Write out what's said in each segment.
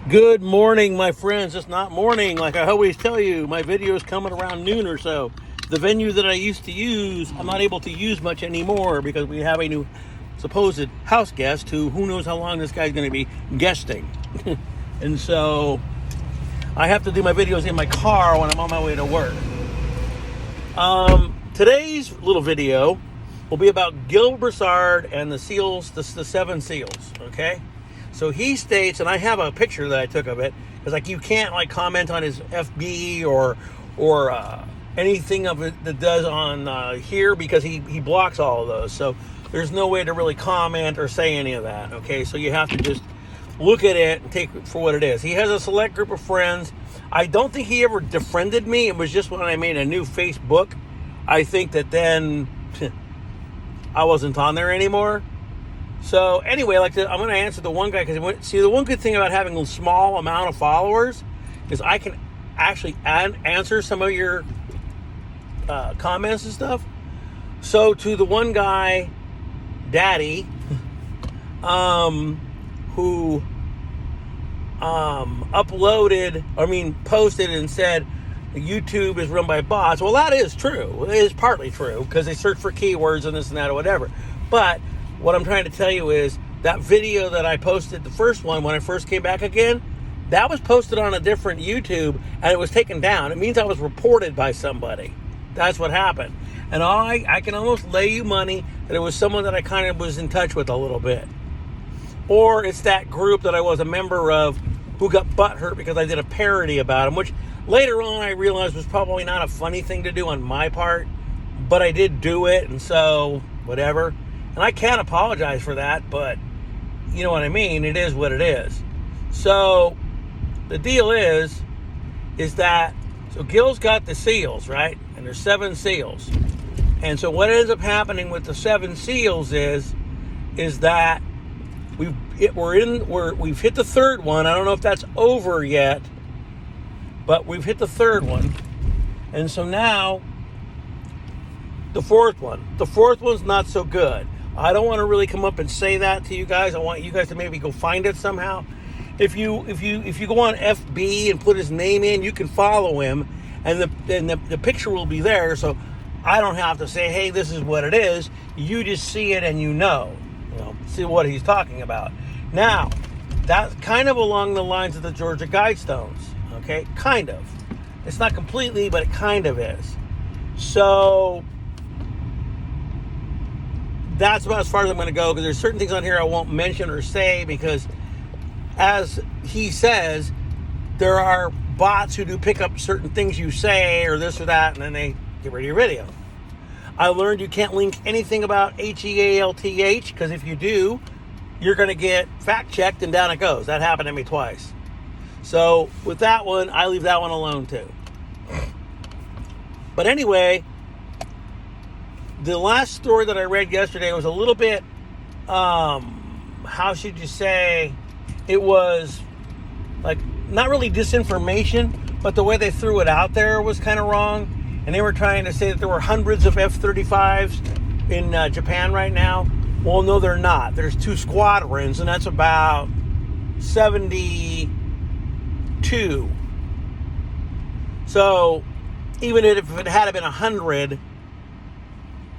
Good morning, my friends. It's not morning. Like I always tell you, my video is coming around noon or so. The venue that I used to use, I'm not able to use much anymore because we have a new supposed house guest who knows how long this guy's going to be guesting. And so I have to do my videos in my car when I'm on my way to work. Today's little video will be about Gil Broussard and the seals, the seven seals, okay? So he states, and I have a picture that I took of it, because like you can't like comment on his FB or anything of it that does on here because he blocks all of those. So there's no way to really comment or say any of that. Okay, so you have to just look at it and take it for what it is. He has a select group of friends. I don't think he ever defriended me. It was just when I made a new Facebook. I think that then I wasn't on there anymore. So anyway, I'm going to answer the one guy because the one good thing about having a small amount of followers is I can actually answer some of your comments and stuff. So to the one guy, Daddy, who posted and said YouTube is run by bots. Well, that is true. It is partly true because they search for keywords and this and that or whatever. But what I'm trying to tell you is that video that I posted, the first one, when I first came back again, that was posted on a different YouTube and it was taken down. It means I was reported by somebody. That's what happened. And I can almost lay you money that it was someone that I kind of was in touch with a little bit. Or it's that group that I was a member of who got butthurt because I did a parody about him, which later on I realized was probably not a funny thing to do on my part, but I did do it, and so whatever. And I can't apologize for that, but you know what I mean? It is what it is. So the deal is that, so Gil's got the seals, right? And there's seven seals. And so what ends up happening with the seven seals is that we've hit the third one. I don't know if that's over yet, but we've hit the third one. And so now the fourth one. The fourth one's not so good. I don't want to really come up and say that to you guys. I want you guys to maybe go find it somehow. If you go on FB and put his name in, you can follow him, and the picture will be there. So I don't have to say, hey, this is what it is. You just see it and you know see what he's talking about. Now, that's kind of along the lines of the Georgia Guidestones. Okay, kind of. It's not completely, but it kind of is. So that's about as far as I'm going to go, because there's certain things on here I won't mention or say because, as he says, there are bots who do pick up certain things you say or this or that, and then they get rid of your video. I learned you can't link anything about HEALTH, because if you do, you're going to get fact-checked and down it goes. That happened to me twice. So with that one, I leave that one alone too. But anyway, the last story that I read yesterday was a little bit, how should you say, it was like not really disinformation, but the way they threw it out there was kind of wrong. And they were trying to say that there were hundreds of F-35s in Japan right now. Well, no, they're not. There's 2 squadrons, and that's about 72. So even if it had been 100,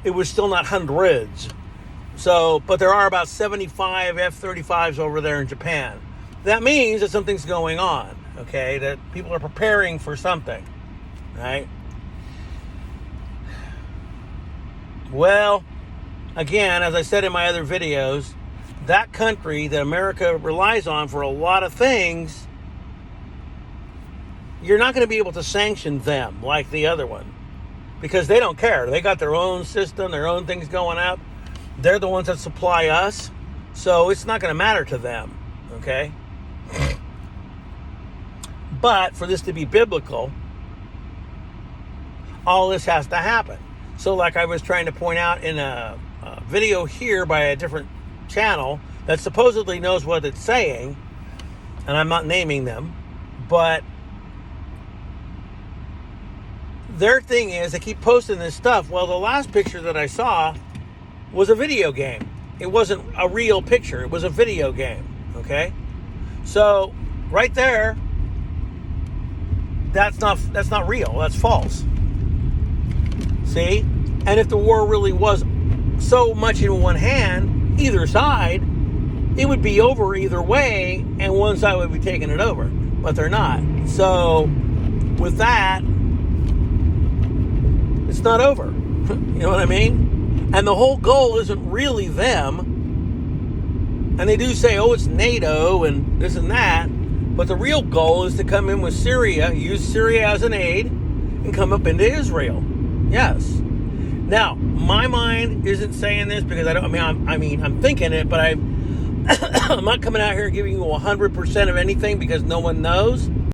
it was still not hundreds. So, but there are about 75 F-35s over there in Japan. That means that something's going on, okay? That people are preparing for something, right? Well, again, as I said in my other videos, that country that America relies on for a lot of things, you're not going to be able to sanction them like the other one because they don't care. They got their own system, their own things going up. They're the ones that supply us, so it's not going to matter to them, okay? But for this to be biblical, all this has to happen. So like I was trying to point out in a video here by a different channel that supposedly knows what it's saying, and I'm not naming them, but their thing is they keep posting this stuff. Well, the last picture that I saw was a video game. It wasn't a real picture. It was a video game, okay? So right there, that's not real. That's false. See? And if the war really was so much in one hand, either side, it would be over either way, and one side would be taking it over. But they're not. So, with that, it's not over. You know what I mean? And the whole goal isn't really them. And they do say, oh, it's NATO and this and that. But the real goal is to come in with Syria, use Syria as an aid, and come up into Israel. Yes. Now, my mind isn't saying this because I'm thinking it, but I'm not coming out here giving you 100% of anything because no one knows.